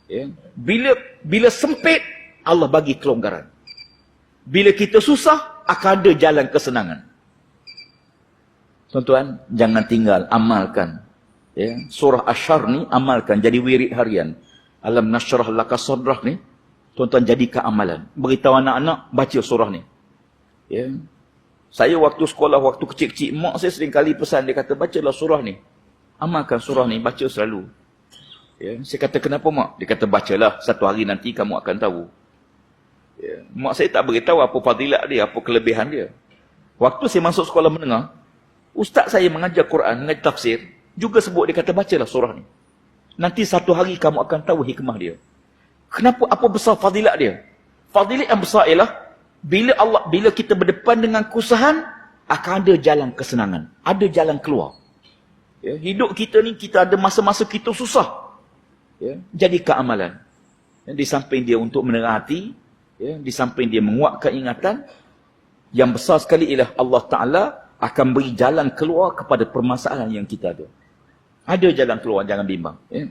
Ya. Bila sempit, Allah bagi kelonggaran. Bila kita susah, akan ada jalan kesenangan. Tuan-tuan, jangan tinggal, amalkan. Ya. Surah Ash-Sharh ni, amalkan. Jadi wirid harian. Alam nashrah laka sadrak ni, tuan-tuan jadikan amalan. Beritahu anak-anak, baca surah ni. Ya. Saya waktu sekolah, waktu kecil-kecil, mak saya sering kali pesan, dia kata, bacalah surah ni. Amalkan surah ni, baca selalu. Ya. Saya kata, kenapa mak? Dia kata, bacalah, satu hari nanti kamu akan tahu. Ya. Mak saya tak beritahu apa fadilat dia, apa kelebihan dia. Waktu saya masuk sekolah menengah, ustaz saya mengajar Quran, mengajar tafsir, juga sebut, dia kata, bacalah surah ni. Nanti satu hari kamu akan tahu hikmah dia. Kenapa? Apa besar fadilat dia? Fadilat yang besar ialah, bila kita berdepan dengan kesusahan, akan ada jalan kesenangan. Ada jalan keluar. Ya, hidup kita ni, kita ada masa-masa kita susah. Ya, jadikan amalan. Ya, di samping dia untuk menerang hati, ya, di samping dia menguatkan ingatan, yang besar sekali ialah Allah Ta'ala akan beri jalan keluar kepada permasalahan yang kita ada. Ada jalan keluar, jangan bimbang. Ya.